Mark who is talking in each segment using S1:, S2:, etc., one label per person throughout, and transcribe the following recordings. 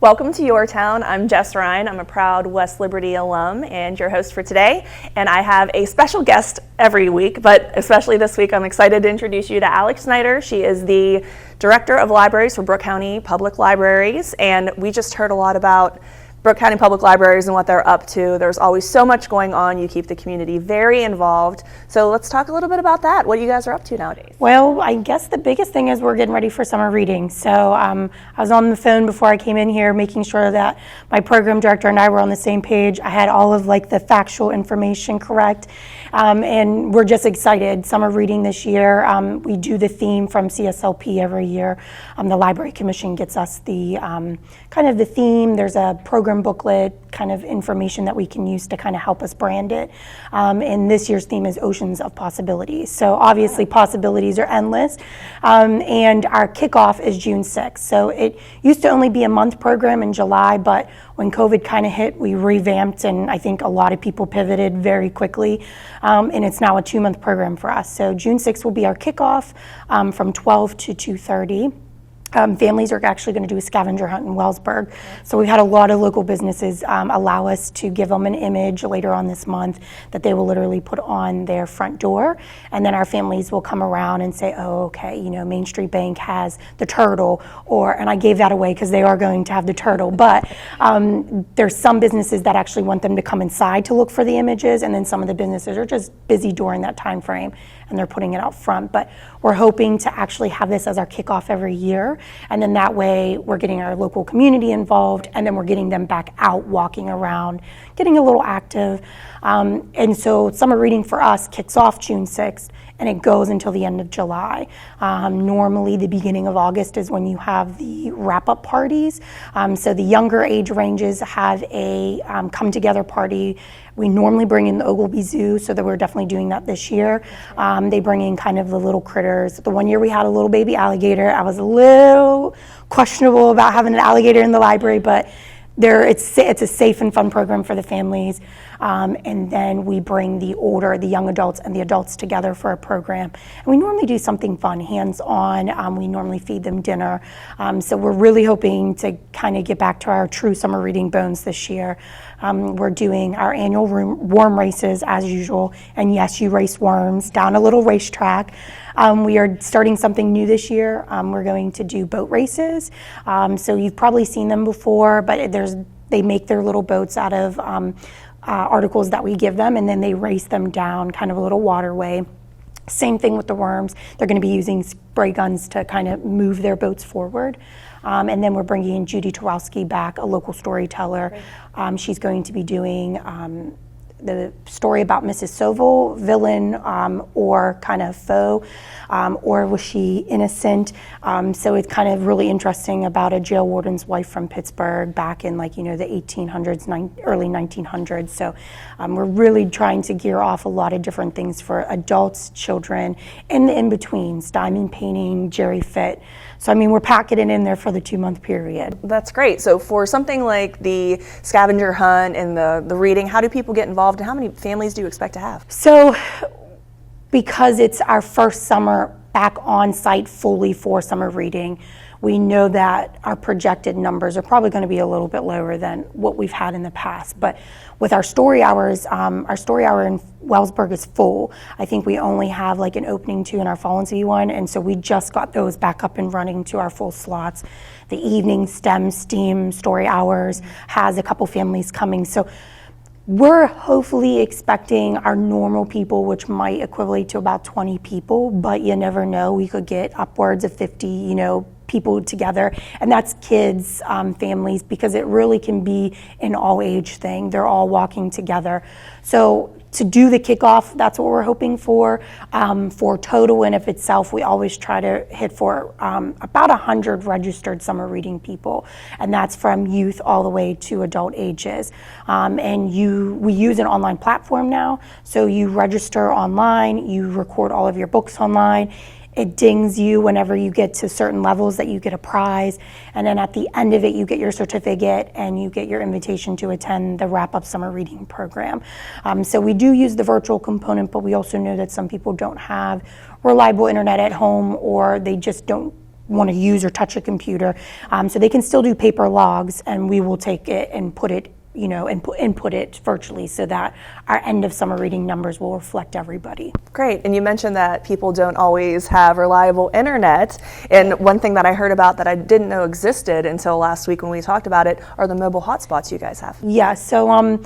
S1: Welcome to Your Town. I'm Jess Ryan. I'm a proud West Liberty alum and your host for today. And I have a special guest every week, but especially this week, I'm excited to introduce you to Alex Schneider. She is the Director of Libraries for Brooke County Public Libraries. And we just heard a lot about Brooke County Public Libraries and what they're up to. There's always so much going on. You keep the community very involved. So let's talk a little bit about that, what you guys are up to nowadays.
S2: Well, I guess the biggest thing is we're getting ready for summer reading. So I was on the phone before I came in here making sure that my program director and I were on the same page. I had all of the factual information correct. And we're just excited. Summer reading this year, we do the theme from CSLP every year. The Library Commission gets us the kind of the theme. There's a program booklet kind of information that we can use to kind of help us brand it. And this year's theme is Oceans of Possibilities. So obviously possibilities are endless. And our kickoff is June 6th. So it used to only be a month program in July, but when COVID kind of hit, we revamped, and I think a lot of people pivoted very quickly. And it's now a 2-month program for us. So June 6th will be our kickoff from 12 to 2:30. Families are actually going to do a scavenger hunt in Wellsburg. So we've had a lot of local businesses allow us to give them an image later on this month that they will literally put on their front door. And then our families will come around and say, oh, okay, Main Street Bank has the turtle, and I gave that away because they are going to have the turtle. But there's some businesses that actually want them to come inside to look for the images. And then some of the businesses are just busy during that time frame and they're putting it out front. But we're hoping to actually have this as our kickoff every year. And then that way we're getting our local community involved, and then we're getting them back out walking around, getting a little active. And so summer reading for us kicks off June 6th and it goes until the end of July. Normally the beginning of August is when you have the wrap-up parties. So the younger age ranges have a come-together party. We normally bring in the Ogilvy Zoo, so that we're definitely doing that this year. They bring in kind of the little critters. The one year we had a little baby alligator. I was a little questionable about having an alligator in the library, but it's a safe and fun program for the families. And then we bring the young adults and the adults together for a program. And we normally do something fun, hands-on. We normally feed them dinner. So we're really hoping to kind of get back to our true summer reading bones this year. We're doing our annual worm races as usual. And yes, you race worms down a little racetrack. We are starting something new this year. We're going to do boat races. So you've probably seen them before, but they make their little boats out of articles that we give them, and then they race them down kind of a little waterway. Same thing with the worms. They're going to be using spray guns to kind of move their boats forward. And then we're bringing in Judy Turowski back, a local storyteller. She's going to be doing the story about Mrs. Soville, villain or kind of foe, or was she innocent? So it's kind of really interesting about a jail warden's wife from Pittsburgh back in the 1800s, early 1900s. So we're really trying to gear off a lot of different things for adults, children, and the in-betweens, diamond painting, Jerry Fit. So we're packing it in there for the 2-month period.
S1: That's great. So for something like the scavenger hunt and the reading, how do people get involved and how many families do you expect to have?
S2: So because it's our first summer back on site fully for summer reading, we know that our projected numbers are probably going to be a little bit lower than what we've had in the past. But with our story hours, our story hour in Wellsburg is full. I think we only have an opening 2 in our fall and one, and so we just got those back up and running to our full slots. The evening STEM story hours has a couple families coming. So we're hopefully expecting our normal people, which might equivalent to about 20 people, but you never know. We could get upwards of 50, people together, and that's kids, families, because it really can be an all-age thing. They're all walking together. So to do the kickoff, that's what we're hoping for. For total in of itself, we always try to hit for about 100 registered summer reading people, and that's from youth all the way to adult ages. And we use an online platform now, so you register online, you record all of your books online. It dings you whenever you get to certain levels that you get a prize. And then at the end of it, you get your certificate and you get your invitation to attend the wrap-up summer reading program. So we do use the virtual component, but we also know that some people don't have reliable internet at home, or they just don't want to use or touch a computer. So they can still do paper logs, and we will take it and put it, input it virtually so that our end of summer reading numbers will reflect everybody.
S1: Great. And you mentioned that people don't always have reliable internet. And one thing that I heard about that I didn't know existed until last week when we talked about it are the mobile hotspots you guys have.
S2: Yeah, so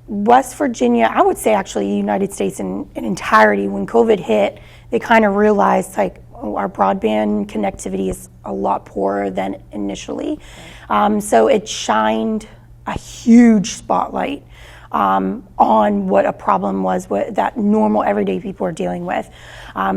S2: West Virginia, I would say actually United States in entirety, when COVID hit, they kind of realized like, our broadband connectivity is a lot poorer than initially. So it shined a huge spotlight on what a problem was that normal everyday people are dealing with.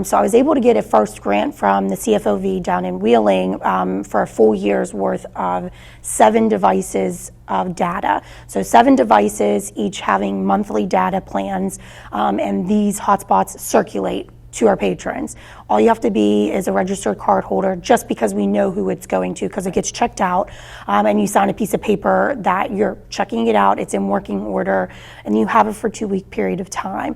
S2: So I was able to get a first grant from the CFOV down in Wheeling for a full year's worth of 7 devices of data. So 7 devices, each having monthly data plans, and these hotspots circulate to our patrons. All you have to be is a registered card holder, just because we know who it's going to, because it gets checked out, and you sign a piece of paper that you're checking it out, it's in working order, and you have it for a 2-week period of time.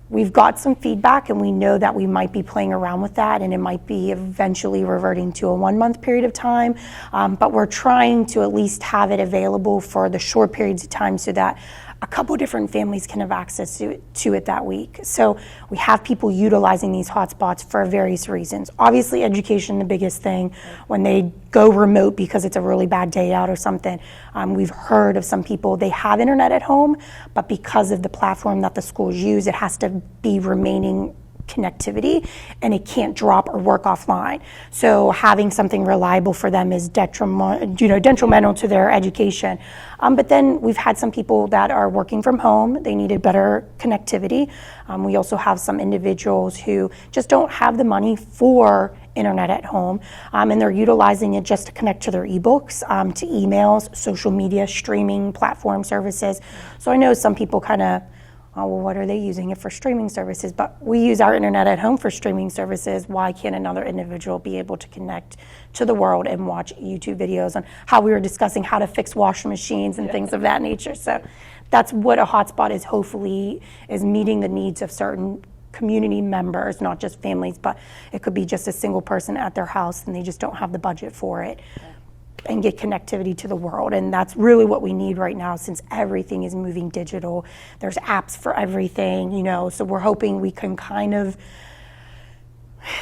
S2: We've got some feedback, and we know that we might be playing around with that, and it might be eventually reverting to a 1-month period of time, but we're trying to at least have it available for the short periods of time so that a couple different families can have access to it that week. So we have people utilizing these hotspots for various reasons. Obviously, education, the biggest thing. When they go remote because it's a really bad day out or something, we've heard of some people, they have internet at home, but because of the platform that the schools use, it has to be remaining connectivity, and it can't drop or work offline. So having something reliable for them is detrimental to their education. But then we've had some people that are working from home. They needed better connectivity. We also have some individuals who just don't have the money for internet at home, and they're utilizing it just to connect to their ebooks, to emails, social media, streaming platform services. So I know some people kind of, oh, well, what are they using it for? Streaming services. But we use our internet at home for streaming services. Why can't another individual be able to connect to the world and watch YouTube videos on how we were discussing how to fix washing machines and things of that nature? So that's what a hotspot is, hopefully, is meeting the needs of certain community members, not just families, but it could be just a single person at their house and they just don't have the budget for it. And get connectivity to the world. And that's really what we need right now, since everything is moving digital. There's apps for everything, so we're hoping we can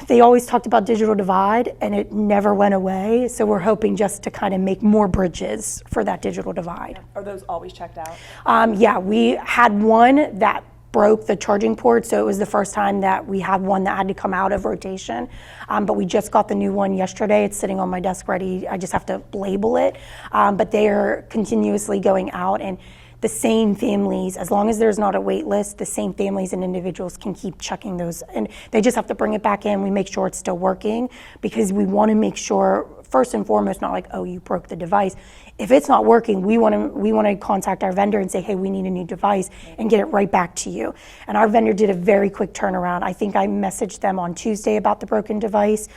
S2: they always talked about digital divide and it never went away. So we're hoping just to kind of make more bridges for that digital divide.
S1: Are those always checked out?
S2: Yeah, we had one that broke the charging port, so it was the first time that we had one that had to come out of rotation, but we just got the new one yesterday. It's sitting on my desk ready. I just have to label it, but they are continuously going out, and the same families, as long as there's not a wait list, the same families and individuals can keep checking those, and they just have to bring it back in. We make sure it's still working, because we want to make sure, first and foremost, not like, oh, you broke the device. If it's not working, we want to contact our vendor and say, hey, we need a new device, and get it right back to you. And our vendor did a very quick turnaround. I think I messaged them on Tuesday about the broken device.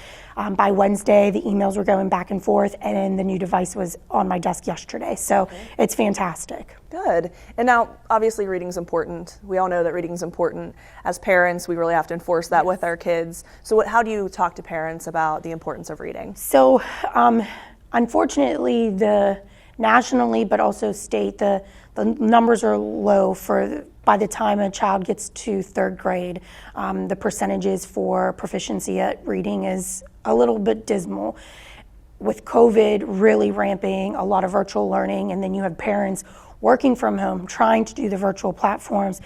S2: By Wednesday, the emails were going back and forth, and then the new device was on my desk yesterday. So It's fantastic.
S1: Good. And now, obviously, reading's important. We all know that reading's important. As parents, we really have to enforce that with our kids. So how do you talk to parents about the importance of reading?
S2: So unfortunately, nationally, but also state, the numbers are low by the time a child gets to 3rd grade. The percentages for proficiency at reading is a little bit dismal. With COVID really ramping, a lot of virtual learning, and then you have parents working from home, trying to do the virtual platforms,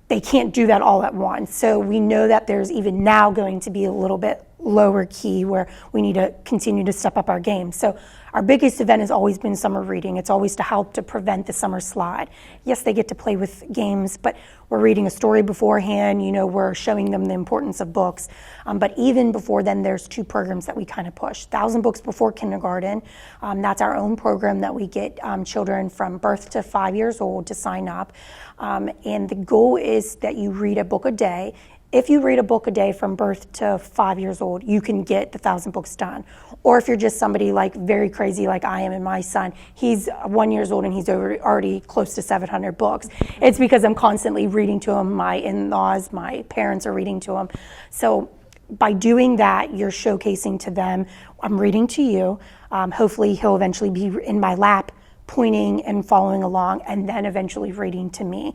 S2: they can't do that all at once. So we know that there's even now going to be a little bit lower key where we need to continue to step up our game. So our biggest event has always been summer reading. It's always to help to prevent the summer slide. Yes, they get to play with games, but we're reading a story beforehand. We're showing them the importance of books. But even before then, there's 2 programs that we kind of push. 1,000 Books Before Kindergarten. That's our own program that we get children from birth to 5 years old to sign up. And the goal is that you read a book a day. If you read a book a day from birth to 5 years old, you can get the 1,000 books done. Or if you're just somebody like very crazy like I am and my son, he's 1 year old and he's already close to 700 books. It's because I'm constantly reading to him. My in-laws, my parents are reading to him. So by doing that, you're showcasing to them, I'm reading to you. Hopefully he'll eventually be in my lap, pointing and following along, and then eventually reading to me.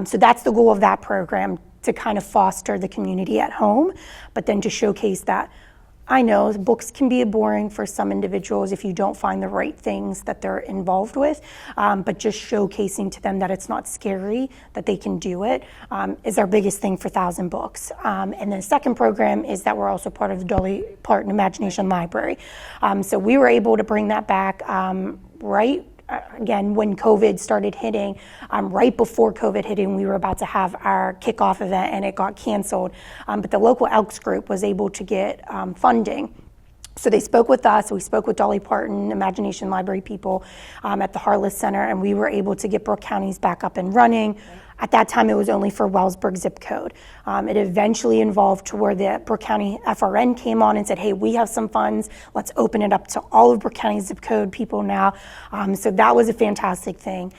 S2: So that's the goal of that program, to kind of foster the community at home, but then to showcase that I know books can be boring for some individuals if you don't find the right things that they're involved with, but just showcasing to them that it's not scary, that they can do it, is our biggest thing for 1,000 Books. And then the second program is that we're also part of the Dolly Parton Imagination Library. So we were able to bring that back again, when COVID started hitting, right before COVID hitting, we were about to have our kickoff event and it got canceled. But the local Elks group was able to get funding. So they spoke with us, we spoke with Dolly Parton Imagination Library people at the Harless Center, and we were able to get Brooke counties back up and running. At that time, it was only for Wellsburg zip code. It eventually evolved to where the Brooke County FRN came on and said, hey, we have some funds. Let's open it up to all of Brooke County zip code people now. So that was a fantastic thing.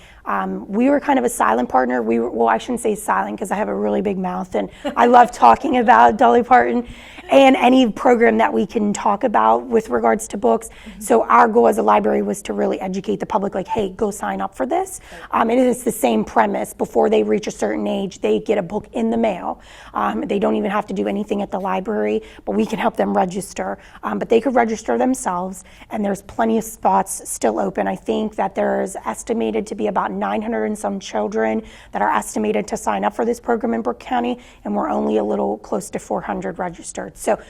S2: We were kind of a silent partner. Well, I shouldn't say silent because I have a really big mouth and I love talking about Dolly Parton and any program that we can talk about with regards to books. So our goal as a library was to really educate the public, like, hey, go sign up for this. And it's the same premise. Before they reach a certain age, they get a book in the mail. They don't even have to do anything at the library, but we can help them register. But they could register themselves, and there's plenty of spots still open. I think that there's estimated to be about 900 and some children that are estimated to sign up for this program in Brooke County, and we're only a little close to 400 registered. So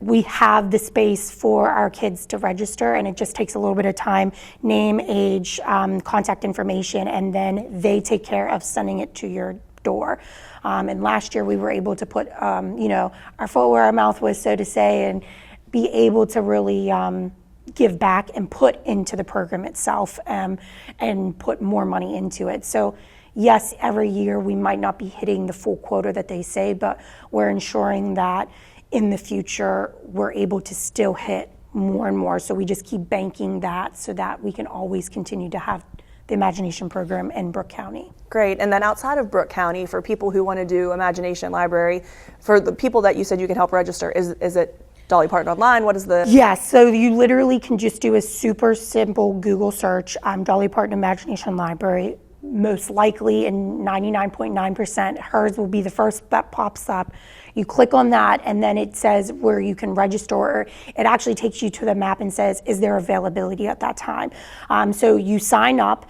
S2: we have the space for our kids to register, and it just takes a little bit of time, name, age, contact information, and then they take care of sending it to your door. And last year we were able to put, our foot where our mouth was, so to say, and be able to really give back and put into the program itself, and put more money into it. So yes, every year we might not be hitting the full quota that they say, but we're ensuring that in the future we're able to still hit more and more. So we just keep banking that so that we can always continue to have the Imagination program in Brooke County.
S1: Great. And then outside of Brooke County, for people who want to do Imagination Library, for the people that you said you can help register, is it Dolly Parton Online? What is the...
S2: Yes, so you literally can just do a super simple Google search, Dolly Parton Imagination Library. Most likely, and 99.9%, hers will be the first that pops up. You click on that, and then it says where you can register, or it actually takes you to the map and says, is there availability at that time? So you sign up.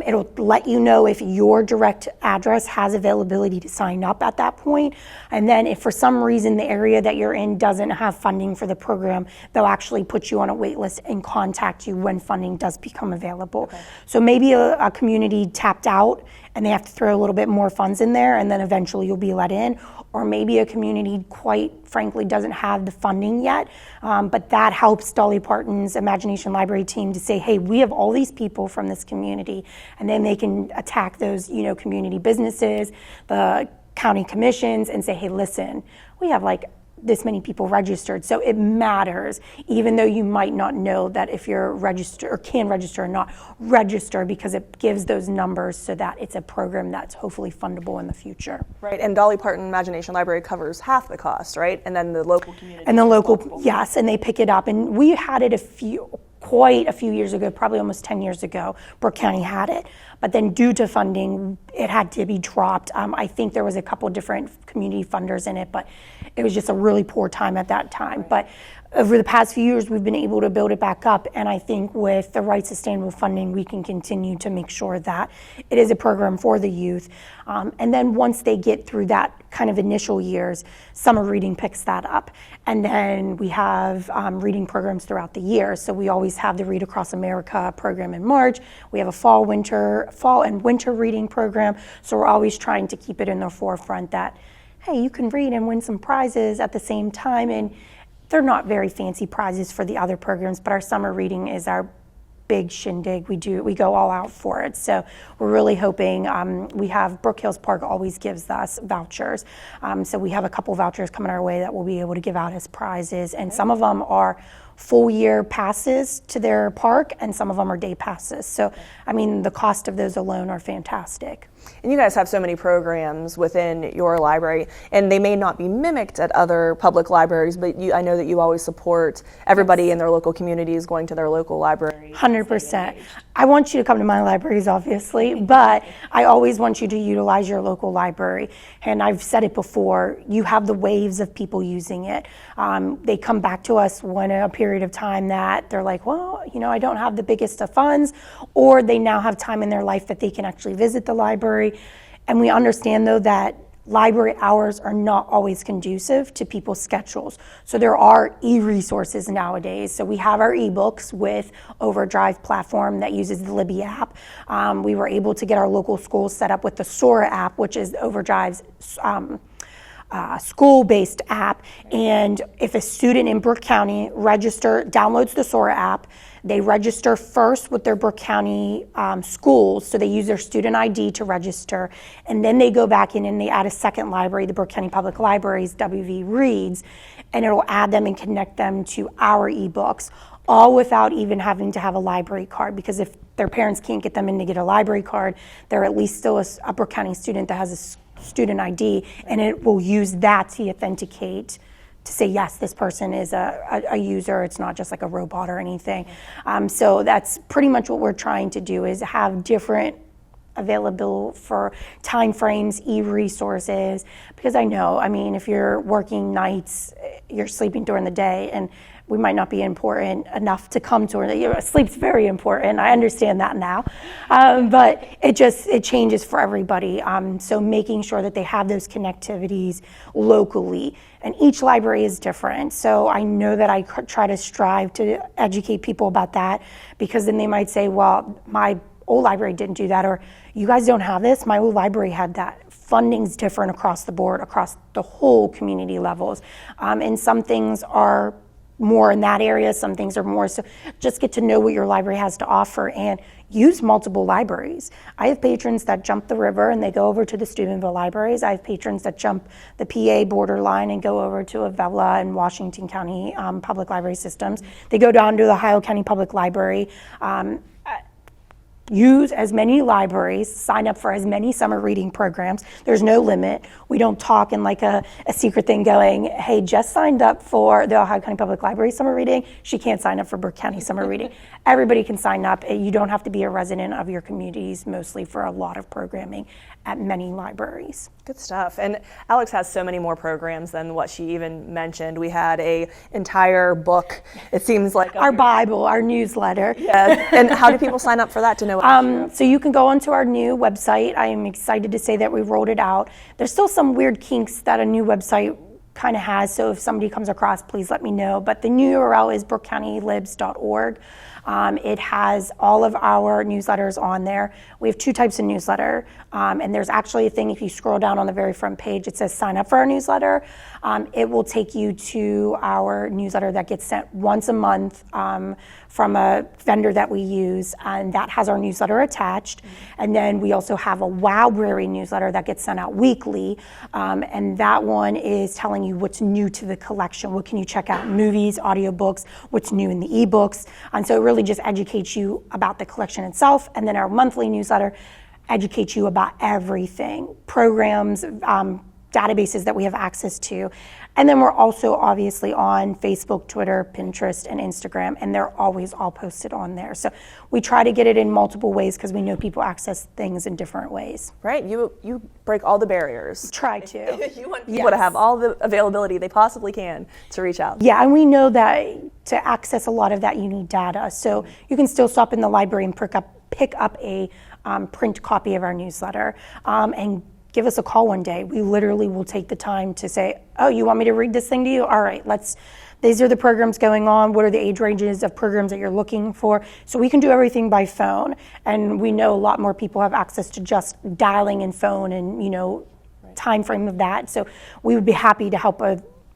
S2: It'll let you know if your direct address has availability to sign up at that point. And then if for some reason the area that you're in doesn't have funding for the program, they'll actually put you on a wait list and contact you when funding does become available. Okay. So maybe a community tapped out and they have to throw a little bit more funds in there, and then eventually you'll be let in. Or maybe a community, quite frankly, doesn't have the funding yet, but that helps Dolly Parton's Imagination Library team to say, hey, we have all these people from this community, and then they can attack those, community businesses, the county commissions, and say, hey, listen, we have like this many people registered. So it matters, even though you might not know that if you're registered or can register or not, register, because it gives those numbers so that it's a program that's hopefully fundable in the future.
S1: Right, and Dolly Parton Imagination Library covers half the cost, right? And then the local community.
S2: And the local, yes, and they pick it up. And we had it quite a few years ago, probably almost 10 years ago, Brooke County had it. But then due to funding, it had to be dropped. I think there was a couple different community funders in it, but it was just a really poor time at that time. But over the past few years, we've been able to build it back up. And I think with the right sustainable funding, we can continue to make sure that it is a program for the youth. And then once they get through that kind of initial years, summer reading picks that up. And then we have reading programs throughout the year. So we always have the Read Across America program in March. We have a fall and winter reading program. So we're always trying to keep it in the forefront that, hey, you can read and win some prizes at the same time. And they're not very fancy prizes for the other programs, but our summer reading is our big shindig. We go all out for it. So we're really hoping, we have Brook Hills Park always gives us vouchers. So we have a couple vouchers coming our way that we'll be able to give out as prizes. And some of them are full year passes to their park, and some of them are day passes. So, I mean, the cost of those alone are fantastic.
S1: And you guys have so many programs within your library, and they may not be mimicked at other public libraries, but I know that you always support everybody in their local communities going to their local library.
S2: 100%. I want you to come to my libraries, obviously, but I always want you to utilize your local library. And I've said it before, you have the waves of people using it. They come back to us when a period of time that they're like, well, I don't have the biggest of funds, or they now have time in their life that they can actually visit the library. And we understand, though, that library hours are not always conducive to people's schedules. So there are e-resources nowadays. So we have our ebooks with Overdrive platform that uses the Libby app. We were able to get our local schools set up with the Sora app, which is Overdrive's school-based app. And if a student in Brooke County downloads the Sora app, they register first with their Brooke County schools, so they use their student ID to register, and then they go back in and they add a second library, the Brooke County Public Library's WV Reads, and it'll add them and connect them to our ebooks, all without even having to have a library card, because if their parents can't get them in to get a library card, they're at least still a Brooke County student that has a student ID, and it will use that to authenticate to say, yes, this person is a user. It's not just like a robot or anything. So that's pretty much what we're trying to do, is have different available for time frames, e-resources, because if you're working nights, you're sleeping during the day, and we might not be important enough to come to it. Sleep's very important. I understand that now. But it changes for everybody. So making sure that they have those connectivities locally. And each library is different. So I know that I try to strive to educate people about that, because then they might say, well, my old library didn't do that, or you guys don't have this. My old library had that. Funding's different across the board, across the whole community levels. And some things are more in that area, some things are more, so just get to know what your library has to offer and use multiple libraries. I have patrons that jump the river and they go over to the Steubenville libraries. I have patrons that jump the PA borderline and go over to Avella and Washington County Public Library Systems. They go down to the Ohio County Public Library. Use as many libraries, sign up for as many summer reading programs. There's no limit. We don't talk in like a secret thing going, hey, Jess signed up for the Ohio County Public Library summer reading. She can't sign up for Brooke County summer reading. Everybody can sign up. You don't have to be a resident of your communities, mostly, for a lot of programming at many libraries.
S1: Good stuff. And Alex has so many more programs than what she even mentioned. We had an entire book, it seems like.
S2: Our Bible, our newsletter.
S1: Yeah. And how do people sign up for that to know?
S2: So you can go onto our new website. I am excited to say that we rolled it out. There's still some weird kinks that a new website kind of has, so if somebody comes across, please let me know. But the new URL is brookcountylibs.org. It has all of our newsletters on there. We have two types of newsletter, and there's actually a thing, if you scroll down on the very front page, it says sign up for our newsletter. It will take you to our newsletter that gets sent once a month from a vendor that we use, and that has our newsletter attached. And then we also have a Wowbrary newsletter that gets sent out weekly, and that one is telling you what's new to the collection. What can you check out? Movies, audiobooks, what's new in the ebooks. And so it really just educates you about the collection itself. And then our monthly newsletter educates you about everything, programs, databases that we have access to. And then we're also obviously on Facebook, Twitter, Pinterest, and Instagram, and they're always all posted on there. So we try to get it in multiple ways because we know people access things in different ways.
S1: Right, you break all the barriers.
S2: Try to.
S1: You want people to have all the availability they possibly can to reach out.
S2: Yeah, and we know that to access a lot of that you need data. So you can still stop in the library and pick up a print copy of our newsletter and give us a call one day. We literally will take the time to say, oh, you want me to read this thing to you? All right, these are the programs going on. What are the age ranges of programs that you're looking for? So we can do everything by phone. And we know a lot more people have access to just dialing in phone and, time frame of that. So we would be happy to help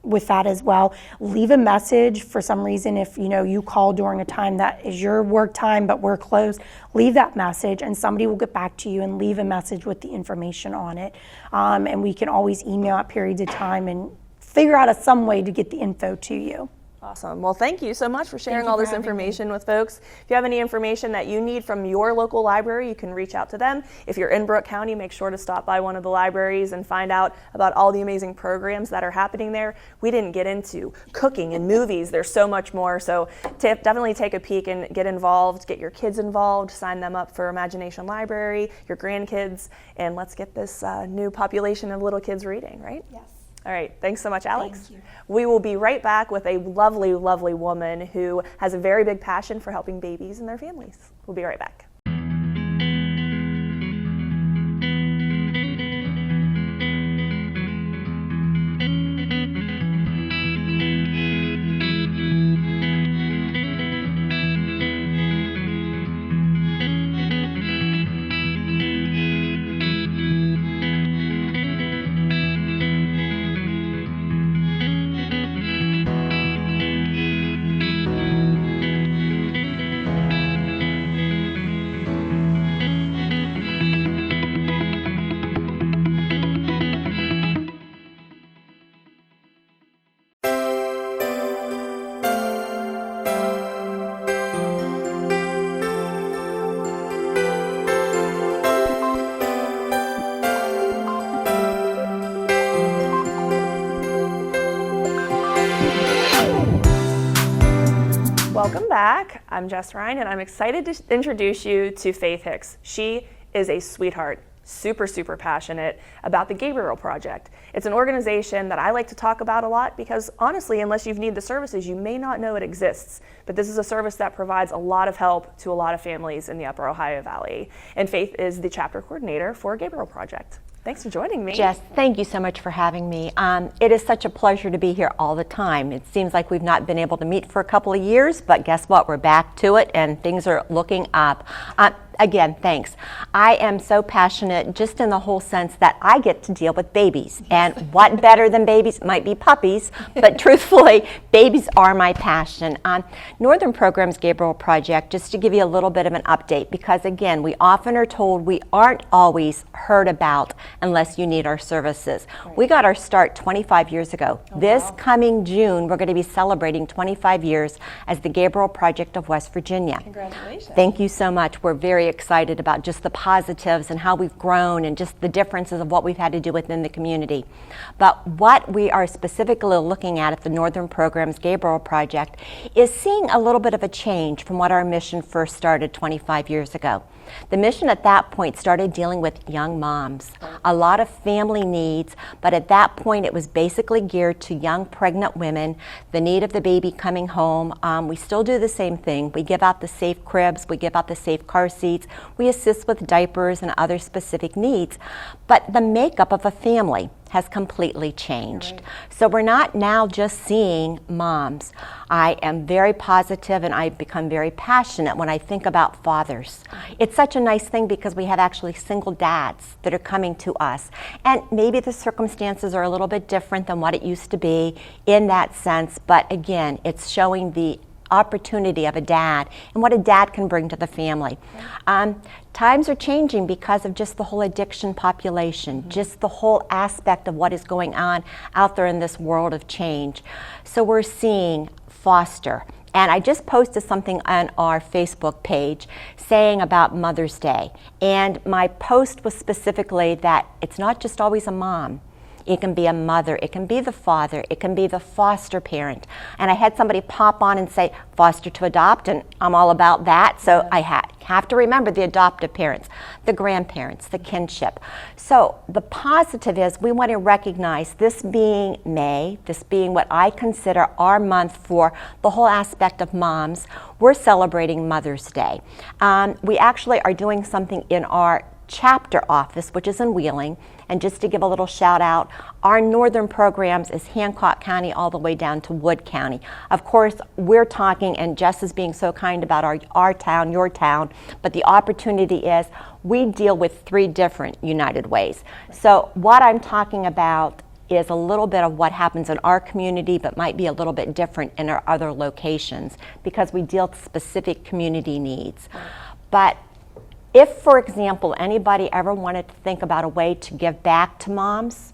S2: with that as well. Leave a message for some reason. If you call during a time that is your work time but we're closed, leave that message and somebody will get back to you and leave a message with the information on it. And we can always email at periods of time and figure out some way to get the info to you.
S1: Awesome. Well, thank you so much for sharing
S2: you
S1: all
S2: for
S1: this
S2: having
S1: information with folks. If you have any information that you need from your local library, you can reach out to them. If you're in Brooke County, make sure to stop by one of the libraries and find out about all the amazing programs that are happening there. We didn't get into cooking and movies. There's so much more. So definitely take a peek and get involved, get your kids involved, sign them up for Imagination Library, your grandkids, and let's get this new population of little kids reading, right?
S2: Yes.
S1: All right, thanks so much, Alex.
S2: Thank you.
S1: We will be right back with a lovely, lovely woman who has a very big passion for helping babies and their families. We'll be right back. Welcome back. I'm Jess Ryan, and I'm excited to introduce you to Faith Hicks. She is a sweetheart, super, super passionate about the Gabriel Project. It's an organization that I like to talk about a lot because, honestly, unless you've needed the services, you may not know it exists. But this is a service that provides a lot of help to a lot of families in the Upper Ohio Valley. And Faith is the chapter coordinator for Gabriel Project. Thanks for joining me.
S3: Jess, thank you so much for having me. It is such a pleasure to be here all the time. It seems like we've not been able to meet for a couple of years, but guess what? We're back to it and things are looking up. Again, thanks. I am so passionate just in the whole sense that I get to deal with babies. And what better than babies? Might be puppies, but truthfully, babies are my passion. Northern Programs Gabriel Project, just to give you a little bit of an update, because again, we often are told we aren't always heard about unless you need our services. Right. We got our start 25 years ago. This coming June, we're going to be celebrating 25 years as the Gabriel Project of West Virginia.
S1: Congratulations.
S3: Thank you so much. We're very excited about just the positives and how we've grown and just the differences of what we've had to do within the community. But what we are specifically looking at the Northern Programs Gabriel Project is seeing a little bit of a change from what our mission first started 25 years ago. The mission at that point started dealing with young moms, a lot of family needs, but at that point it was basically geared to young pregnant women, the need of the baby coming home. We still do the same thing. We give out the safe cribs, we give out the safe car seats, we assist with diapers and other specific needs, but the makeup of a family has completely changed. Right. So we're not now just seeing moms. I am very positive and I've become very passionate when I think about fathers. It's such a nice thing because we have actually single dads that are coming to us. And maybe the circumstances are a little bit different than what it used to be in that sense, but again, it's showing the opportunity of a dad and what a dad can bring to the family. Times are changing because of just the whole addiction population, just the whole aspect of what is going on out there in this world of change. So we're seeing foster. And I just posted something on our Facebook page saying about Mother's Day. And my post was specifically that it's not just always a mom. It can be a mother, it can be the father, it can be the foster parent. And I had somebody pop on and say, foster to adopt, and I'm all about that. So I have to remember the adoptive parents, the grandparents, the kinship. So the positive is we want to recognize this being May, this being what I consider our month for the whole aspect of moms, we're celebrating Mother's Day. We actually are doing something in our chapter office, which is in Wheeling. And just to give a little shout out, our northern programs is Hancock County all the way down to Wood County. Of course, we're talking, and Jess is being so kind about our town, your town, but the opportunity is we deal with 3 different United Ways. So what I'm talking about is a little bit of what happens in our community, but might be a little bit different in our other locations because we deal with specific community needs. But if, for example, anybody ever wanted to think about a way to give back to moms,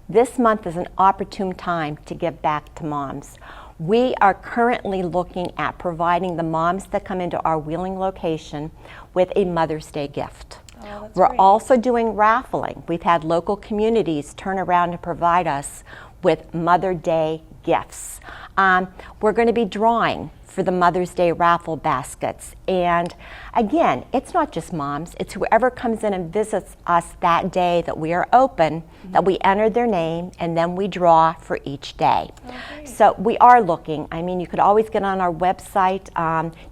S3: this month is an opportune time to give back to moms. We are currently looking at providing the moms that come into our Wheeling location with a Mother's Day gift.
S1: Oh, that's
S3: We're
S1: great.
S3: also doing raffling. We've had local communities turn around and provide us with Mother's Day gifts. We're going to be drawing for the Mother's Day raffle baskets. And again, it's not just moms, it's whoever comes in and visits us that day that we are open, that we enter their name, and then we draw for each day.
S1: Okay.
S3: So we are looking. I mean, you could always get on our website.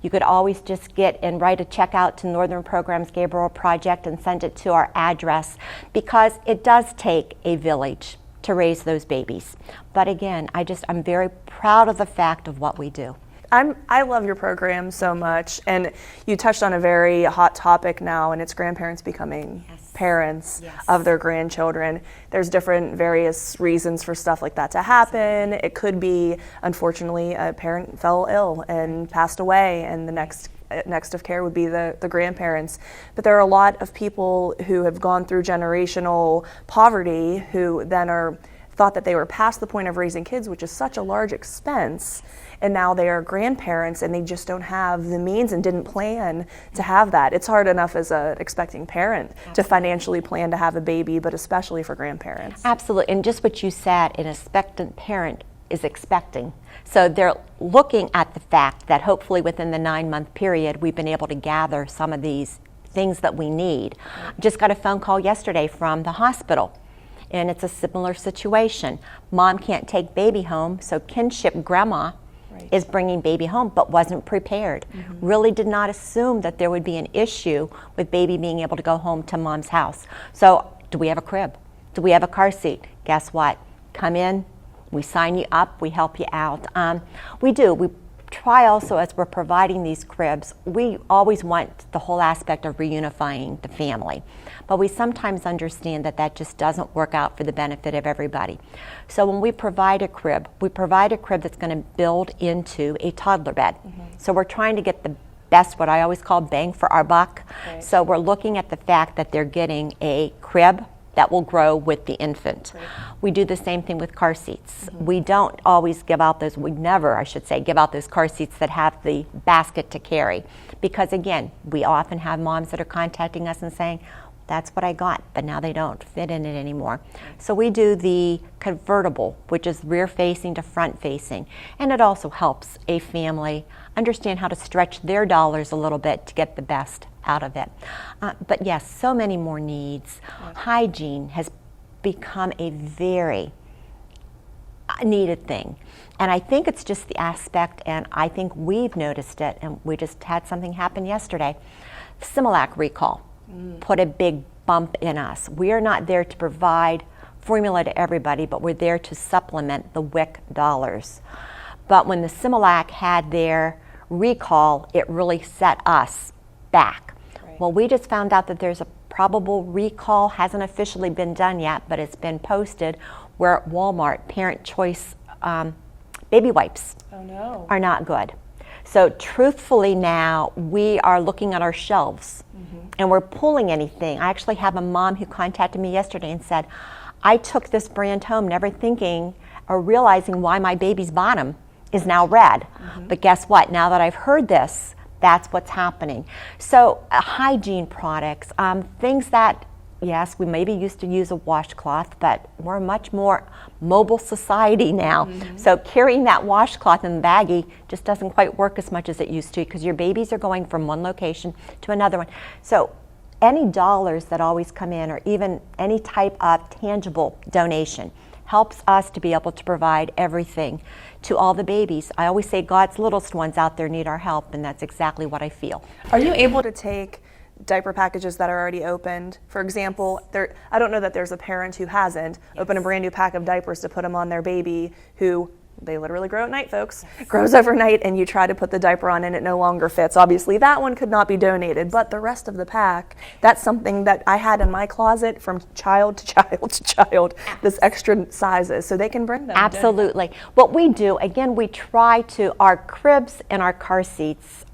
S3: You could always just get and write a check out to Northern Programs Gabriel Project and send it to our address, because it does take a village to raise those babies. But again, I'm very proud of the fact of what we do.
S1: I love your program so much, and you touched on a very hot topic now, and it's grandparents becoming parents of their grandchildren. There's different various reasons for stuff like that to happen. It could be, unfortunately, a parent fell ill and passed away, and the next of care would be the grandparents. But there are a lot of people who have gone through generational poverty who then thought that they were past the point of raising kids, which is such a large expense, and now they are grandparents and they just don't have the means and didn't plan to have that. It's hard enough as an expecting parent to financially plan to have a baby, but especially for grandparents.
S3: Absolutely, and just what you said, an expectant parent is expecting. So they're looking at the fact that hopefully within the 9-month period, we've been able to gather some of these things that we need. Just got a phone call yesterday from the hospital, and it's a similar situation. Mom can't take baby home, so kinship grandma is bringing baby home, but wasn't prepared. Really did not assume that there would be an issue with baby being able to go home to mom's house. So do we have a crib? Do we have a car seat? Guess what? Come in, we sign you up, we help you out. We do. We try also, as we're providing these cribs, we always want the whole aspect of reunifying the family. But we sometimes understand that that just doesn't work out for the benefit of everybody. So when we provide a crib that's going to build into a toddler bed. So we're trying to get the best, what I always call bang for our buck.
S1: Right.
S3: So we're looking at the fact that they're getting a crib that will grow with the infant.
S1: Right.
S3: We do the same thing with car seats. We don't always give out those, we never, I should say, give out those car seats that have the basket to carry. Because again, we often have moms that are contacting us and saying, that's what I got, but now they don't fit in it anymore. So we do the convertible, which is rear facing to front facing. And it also helps a family understand how to stretch their dollars a little bit to get the best out of it. But yes, so many more needs. Hygiene has become a very needed thing. And I think it's just the aspect, and I think we've noticed it, and we just had something happen yesterday. Similac recall put a big bump in us. We are not there to provide formula to everybody, but we're there to supplement the WIC dollars. But when the Similac had their recall, it really set us back.
S1: Right.
S3: Well, we just found out that there's a probable recall, hasn't officially been done yet, but it's been posted, where at Walmart, Parent Choice baby wipes are not good. So truthfully now, we are looking at our shelves and we're pulling anything. I actually have a mom who contacted me yesterday and said, I took this brand home never thinking or realizing why my baby's bottom is now red. But guess what? Now that I've heard this, that's what's happening. So hygiene products, things that, yes, we maybe used to use a washcloth, but we're a much more mobile society now. So carrying that washcloth in the baggie just doesn't quite work as much as it used to, because your babies are going from one location to another one. So any dollars that always come in, or even any type of tangible donation, helps us to be able to provide everything to all the babies. I always say God's littlest ones out there need our help, and that's exactly what I feel.
S1: Are you able to take diaper packages that are already opened? For example, I don't know that there's a parent who hasn't opened a brand new pack of diapers to put them on their baby who, they literally grow at night, folks, grows overnight, and you try to put the diaper on and it no longer fits. Obviously, that one could not be donated, but the rest of the pack, that's something that I had in my closet from child to child to child, this extra sizes, so they can bring them.
S3: Absolutely. What we do, again, we try to, our cribs and our car seats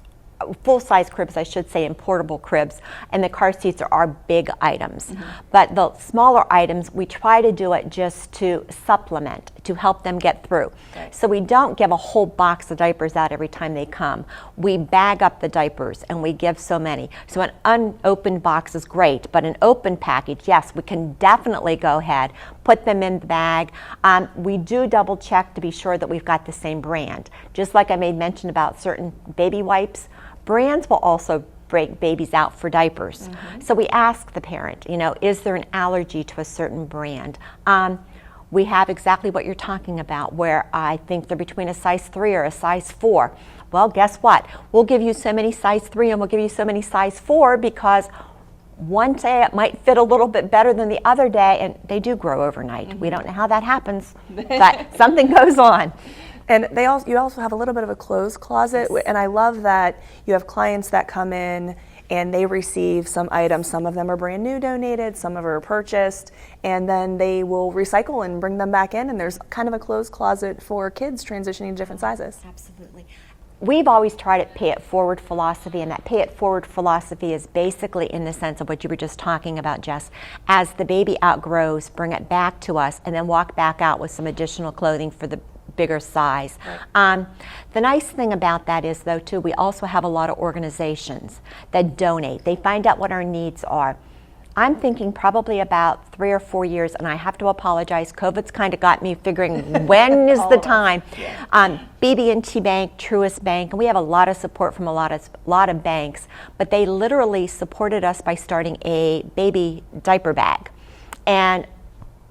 S3: full-size cribs, I should say, and portable cribs, and the car seats are our big items. But the smaller items, we try to do it just to supplement, to help them get through. So we don't give a whole box of diapers out every time they come. We bag up the diapers, and we give so many. So an unopened box is great, but an open package, yes, we can definitely go ahead, put them in the bag. We do double check to be sure that we've got the same brand. Just like I made mention about certain baby wipes, brands will also break babies out for diapers. So we ask the parent, is there an allergy to a certain brand? We have exactly what you're talking about, where I think they're between a size 3 or a size 4. Well, guess what? We'll give you so many size 3 and we'll give you so many size 4 because one day it might fit a little bit better than the other day, and they do grow overnight. We don't know how that happens, but something goes on.
S1: And you also have a little bit of a clothes closet, and I love that you have clients that come in and they receive some items. Some of them are brand new donated, some of them are purchased, and then they will recycle and bring them back in, and there's kind of a clothes closet for kids transitioning to different sizes.
S3: Absolutely. We've always tried to pay it forward philosophy, and that pay it forward philosophy is basically in the sense of what you were just talking about, Jess. As the baby outgrows, bring it back to us, and then walk back out with some additional clothing for the bigger size. The nice thing about that is, though, too, we also have a lot of organizations that donate. They find out what our needs are. I'm thinking probably about 3 or 4 years, and I have to apologize. COVID's kind of got me figuring when is the time. BB&T Bank, Truist Bank, and we have a lot of support from a lot of banks, but they literally supported us by starting a baby diaper bag. And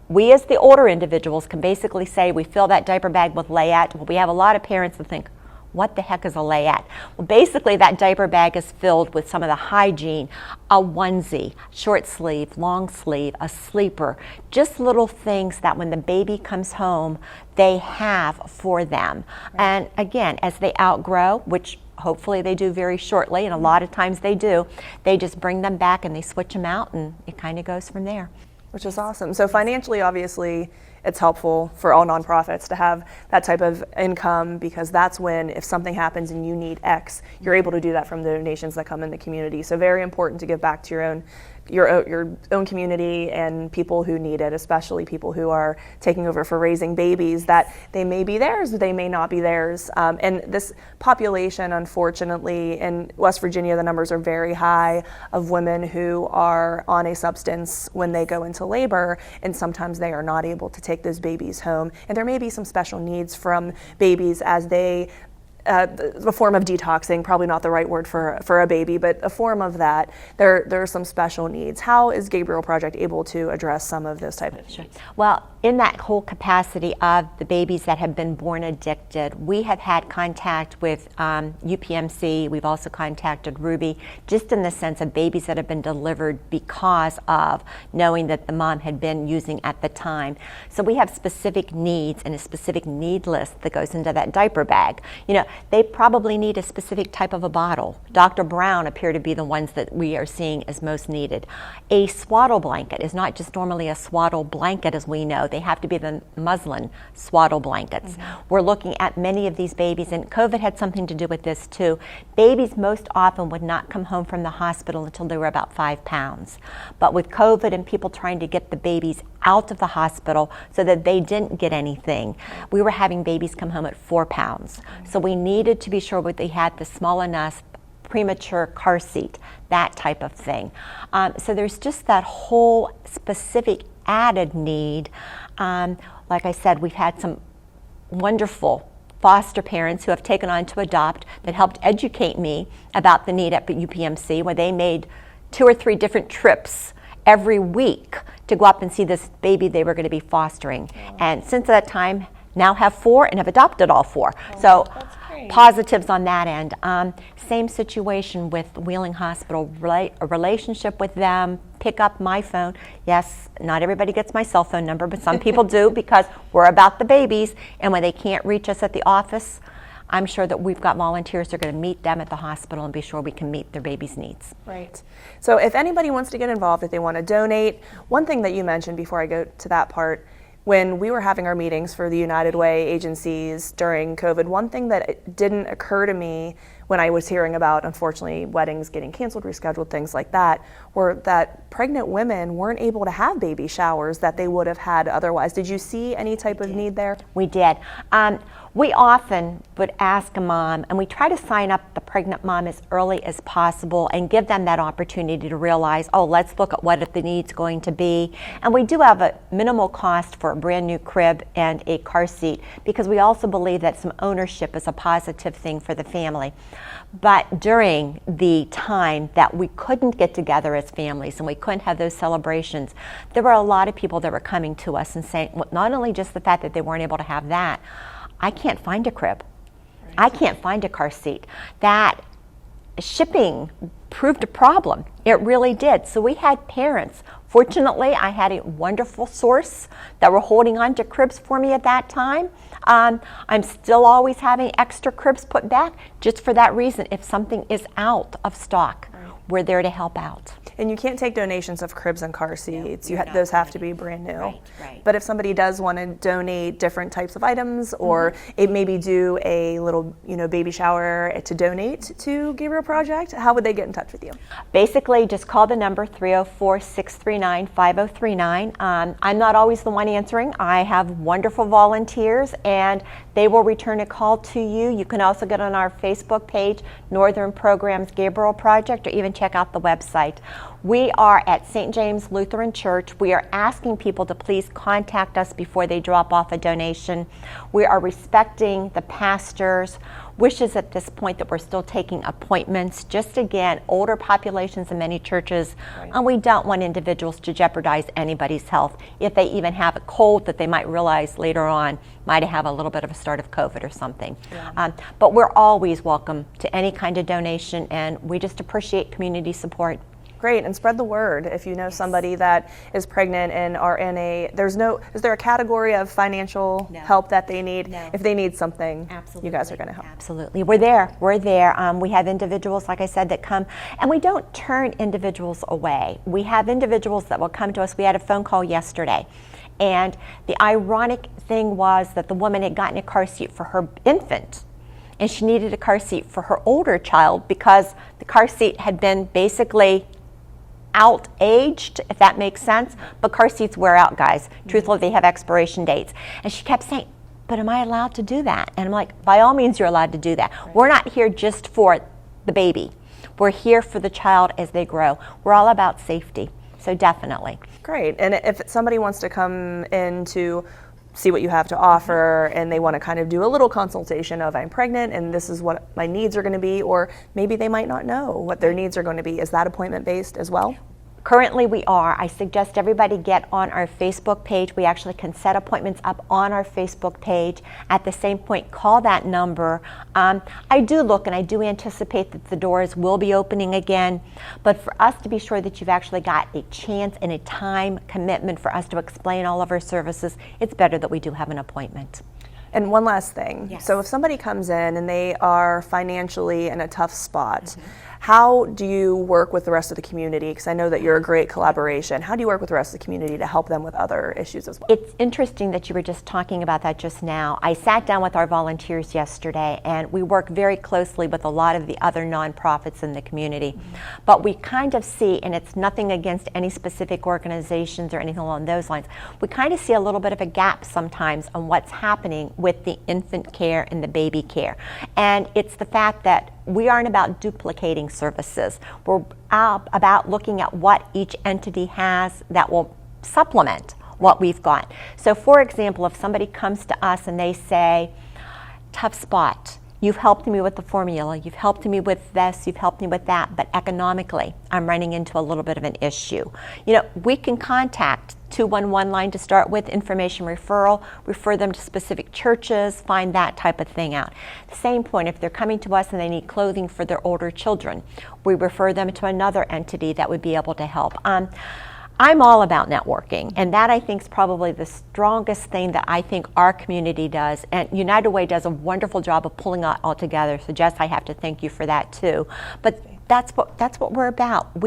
S3: we as the older individuals can basically say we fill that diaper bag with layette. Well, we have a lot of parents that think, what the heck is a layette? Well, basically that diaper bag is filled with some of the hygiene, a onesie, short sleeve, long sleeve, a sleeper, just little things that when the baby comes home, they have for them. And again, as they outgrow, which hopefully they do very shortly, and a lot of times they do, they just bring them back and they switch them out, and it kind of goes from there.
S1: Which is awesome. So financially, obviously, it's helpful for all nonprofits to have that type of income, because that's when, if something happens and you need X, you're able to do that from the donations that come in the community. So very important to give back to your own community and people who need it, especially people who are taking over for raising babies, that they may be theirs, but they may not be theirs. And this population, unfortunately, in West Virginia, the numbers are very high of women who are on a substance when they go into labor, and sometimes they are not able to take those babies home. And there may be some special needs from babies as they a form of detoxing, probably not the right word for a baby, but a form of that. There are some special needs. How is Gabriel Project able to address some of those type of needs?
S3: Well, in that whole capacity of the babies that have been born addicted, we have had contact with UPMC. We've also contacted Ruby, just in the sense of babies that have been delivered because of knowing that the mom had been using at the time. So we have specific needs and a specific need list that goes into that diaper bag. They probably need a specific type of a bottle. Dr. Brown appear to be the ones that we are seeing as most needed. A swaddle blanket is not just normally a swaddle blanket as we know. They have to be the muslin swaddle blankets. We're looking at many of these babies, and COVID had something to do with this too. Babies most often would not come home from the hospital until they were about 5 pounds. But with COVID and people trying to get the babies out of the hospital so that they didn't get anything, we were having babies come home at 4 pounds. So we needed to be sure that they had the small enough premature car seat, that type of thing. So there's just that whole specific added need. Like I said, we've had some wonderful foster parents who have taken on to adopt that helped educate me about the need at UPMC, where they made 2 or 3 different trips every week to go up and see this baby they were going to be fostering. And since that time, now have 4 and have adopted all 4. So positives on that end. Same situation with Wheeling Hospital, a relationship with them, pick up my phone. Yes, not everybody gets my cell phone number, but some people do, because we're about the babies, and when they can't reach us at the office, I'm sure that we've got volunteers who are going to meet them at the hospital and be sure we can meet their baby's needs.
S1: Right. So if anybody wants to get involved, if they want to donate, one thing that you mentioned before I go to that part, when we were having our meetings for the United Way agencies during COVID, one thing that didn't occur to me when I was hearing about, unfortunately, weddings getting canceled, rescheduled, things like that, were that pregnant women weren't able to have baby showers that they would have had otherwise. Did you see any type of need there?
S3: We did. We often would ask a mom, and we try to sign up the pregnant mom as early as possible and give them that opportunity to realize, oh, let's look at what the need's going to be. And we do have a minimal cost for a brand new crib and a car seat, because we also believe that some ownership is a positive thing for the family. But during the time that we couldn't get together as families and we couldn't have those celebrations, there were a lot of people that were coming to us and saying, well, not only just the fact that they weren't able to have that, I can't find a crib. I can't find a car seat. That shipping proved a problem. It really did. So we had parents. Fortunately, I had a wonderful source that were holding on to cribs for me at that time. I'm still always having extra cribs put back just for that reason. If something is out of stock, we're there to help out.
S1: And you can't take donations of cribs and car seats.
S3: No,
S1: Those have to be brand new.
S3: Right.
S1: But if somebody does want to donate different types of items, or it maybe do a little, baby shower to donate to Gabriel Project, how would they get in touch with you?
S3: Basically, just call the number 304-639-5039. I'm not always the one answering. I have wonderful volunteers, and they will return a call to you. You can also get on our Facebook page, Northern Programs Gabriel Project, or even check out the website. We are at St. James Lutheran Church. We are asking people to please contact us before they drop off a donation. We are respecting the pastor's wishes at this point that we're still taking appointments. Just again, older populations in many churches, and we don't want individuals to jeopardize anybody's health if they even have a cold that they might realize later on might have a little bit of a start of COVID or something. But we're always welcome to any kind of donation, and we just appreciate community support.
S1: Great, and spread the word. If you know somebody that is pregnant and are in is there a category of financial help that they need?
S3: No.
S1: If they need something,
S3: Absolutely.
S1: you guys are going to help.
S3: Absolutely. We're there. We have individuals, like I said, that come, and we don't turn individuals away. We have individuals that will come to us. We had a phone call yesterday, and the ironic thing was that the woman had gotten a car seat for her infant, and she needed a car seat for her older child because the car seat had been basically out-aged, if that makes sense. But car seats wear out, guys. Truthfully, they have expiration dates. And she kept saying, but am I allowed to do that? And I'm like, by all means, you're allowed to do that. We're not here just for the baby. We're here for the child as they grow. We're all about safety. So definitely.
S1: Great. And if somebody wants to come in to see what you have to offer, and they want to kind of do a little consultation of, I'm pregnant and this is what my needs are going to be, or maybe they might not know what their needs are going to be, is that appointment based as well?
S3: Currently we are. I suggest everybody get on our Facebook page. We actually can set appointments up on our Facebook page. At the same point, call that number. I do look and I do anticipate that the doors will be opening again, but for us to be sure that you've actually got a chance and a time commitment for us to explain all of our services, it's better that we do have an appointment.
S1: And one last thing.
S3: Yes.
S1: So if somebody comes in and they are financially in a tough spot, how do you work with the rest of the community? Because I know that you're a great collaboration. How do you work with the rest of the community to help them with other issues as well?
S3: It's interesting that you were just talking about that just now. I sat down with our volunteers yesterday, and we work very closely with a lot of the other nonprofits in the community. But we kind of see, and it's nothing against any specific organizations or anything along those lines, we kind of see a little bit of a gap sometimes on what's happening with the infant care and the baby care. And it's the fact that we aren't about duplicating services. We're about looking at what each entity has that will supplement what we've got. So for example, if somebody comes to us and they say, tough spot, you've helped me with the formula, you've helped me with this, you've helped me with that, but economically I'm running into a little bit of an issue. We can contact 211 line to start with, information referral, refer them to specific churches, find that type of thing out. The same point, if they're coming to us and they need clothing for their older children, we refer them to another entity that would be able to help. I'm all about networking, and that I think is probably the strongest thing that I think our community does. And United Way does a wonderful job of pulling it all together. So Jess, I have to thank you for that too. But that's what we're about.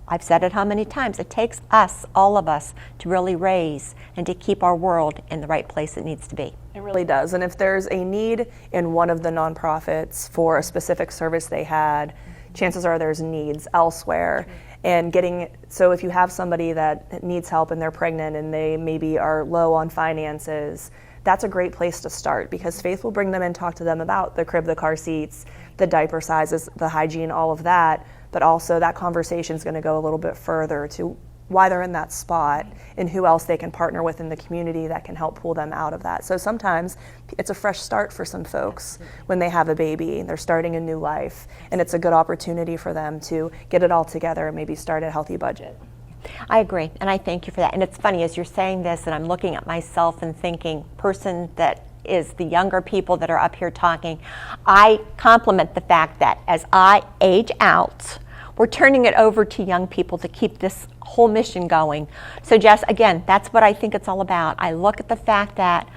S3: I've said it how many times, it takes us, all of us, to really raise and to keep our world in the right place it needs to be.
S1: It really does. And if there's a need in one of the nonprofits for a specific service they had, chances are there's needs elsewhere. And so if you have somebody that needs help and they're pregnant and they maybe are low on finances, that's a great place to start, because Faith will bring them in, talk to them about the crib, the car seats, the diaper sizes, the hygiene, all of that. But also that conversation is going to go a little bit further to why they're in that spot and who else they can partner with in the community that can help pull them out of that. So sometimes it's a fresh start for some folks when they have a baby, they're starting a new life, and it's a good opportunity for them to get it all together and maybe start a healthy budget.
S3: I agree, and I thank you for that. And it's funny, as you're saying this, and I'm looking at myself and thinking, person that is the younger people that are up here talking, I compliment the fact that as I age out, we're turning it over to young people to keep this whole mission going. So Jess, again, that's what I think it's all about. I look at the fact that,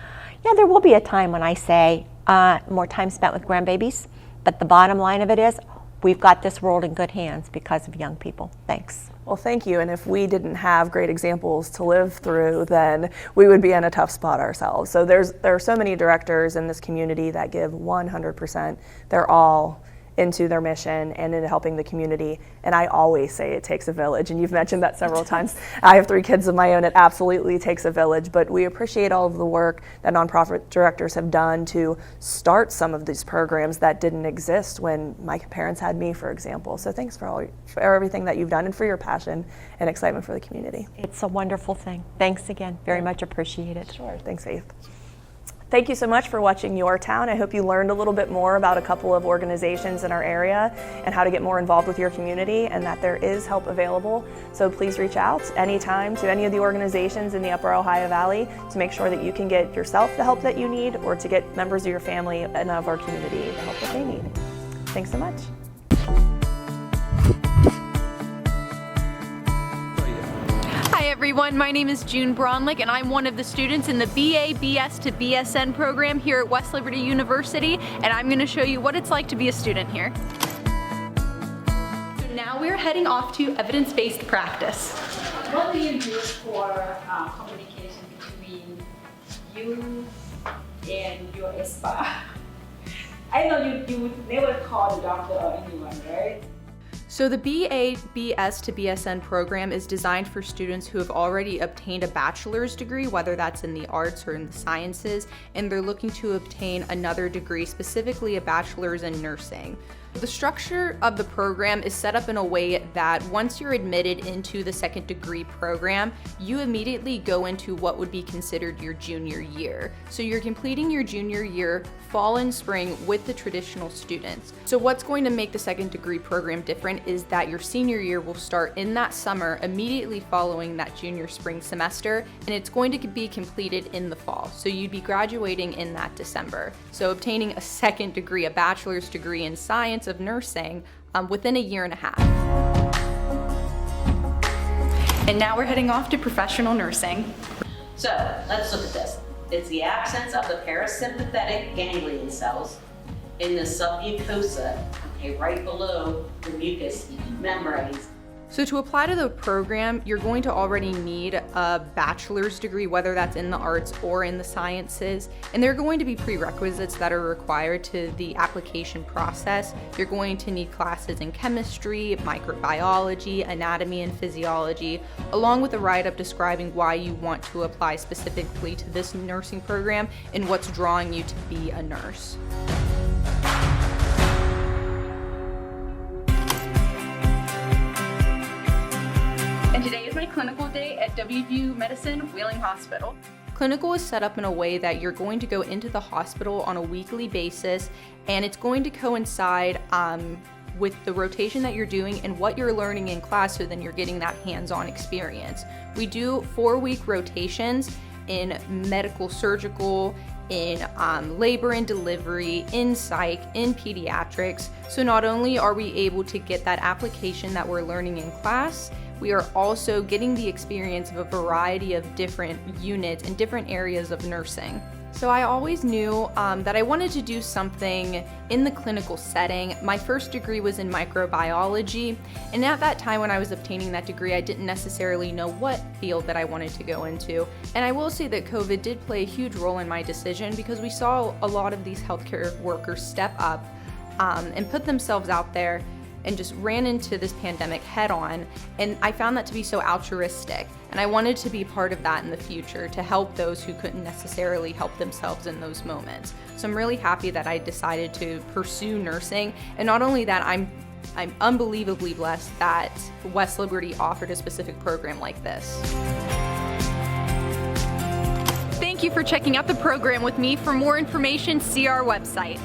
S3: yeah, there will be a time when I say more time spent with grandbabies, but the bottom line of it is we've got this world in good hands because of young people. Thanks.
S1: Well, thank you. And if we didn't have great examples to live through, then we would be in a tough spot ourselves. So there are so many directors in this community that give 100%. They're all into their mission and into helping the community. And I always say it takes a village, and you've mentioned that several times. I have 3 kids of my own. It absolutely takes a village, but we appreciate all of the work that nonprofit directors have done to start some of these programs that didn't exist when my parents had me, for example. So thanks for everything that you've done and for your passion and excitement for the community.
S3: It's a wonderful thing. Thanks again. Very much appreciate it.
S1: Sure. Thanks, Faith. Thank you so much for watching Your Town. I hope you learned a little bit more about a couple of organizations in our area and how to get more involved with your community, and that there is help available. So please reach out anytime to any of the organizations in the Upper Ohio Valley to make sure that you can get yourself the help that you need, or to get members of your family and of our community the help that they need. Thanks so much.
S4: Hi everyone, my name is June Bronlick and I'm one of the students in the BA, BS to BSN program here at West Liberty University, and I'm going to show you what it's like to be a student here. So now we're heading off to evidence-based practice.
S5: What do you use for communication between you and your SPA? I know you would never call the doctor or anyone, right?
S4: So the BA, BS to BSN program is designed for students who have already obtained a bachelor's degree, whether that's in the arts or in the sciences, and they're looking to obtain another degree, specifically a bachelor's in nursing. The structure of the program is set up in a way that once you're admitted into the second degree program, you immediately go into what would be considered your junior year. So you're completing your junior year fall and spring with the traditional students. So what's going to make the second degree program different is that your senior year will start in that summer immediately following that junior spring semester, and it's going to be completed in the fall. So you'd be graduating in that December. So obtaining a second degree, a bachelor's degree in science of nursing within a year and a half. And now we're heading off to professional nursing.
S6: So let's look at this. It's the absence of the parasympathetic ganglion cells in the submucosa, okay, right below the mucous membranes.
S4: So to apply to the program, you're going to already need a bachelor's degree, whether that's in the arts or in the sciences, and there are going to be prerequisites that are required to the application process. You're going to need classes in chemistry, microbiology, anatomy and physiology, along with a write-up describing why you want to apply specifically to this nursing program and what's drawing you to be a nurse. And today is my clinical day at WVU Medicine Wheeling Hospital. Clinical is set up in a way that you're going to go into the hospital on a weekly basis, and it's going to coincide with the rotation that you're doing and what you're learning in class, so then you're getting that hands-on experience. We do 4-week rotations in medical surgical, in labor and delivery, in psych, in pediatrics. So not only are we able to get that application that we're learning in class, we are also getting the experience of a variety of different units and different areas of nursing. So I always knew that I wanted to do something in the clinical setting. My first degree was in microbiology, and at that time when I was obtaining that degree, I didn't necessarily know what field that I wanted to go into. And I will say that COVID did play a huge role in my decision because we saw a lot of these healthcare workers step up and put themselves out there and just ran into this pandemic head on. And I found that to be so altruistic. And I wanted to be part of that in the future to help those who couldn't necessarily help themselves in those moments. So I'm really happy that I decided to pursue nursing. And not only that, I'm unbelievably blessed that West Liberty offered a specific program like this.
S7: Thank you for checking out the program with me. For more information, see our website.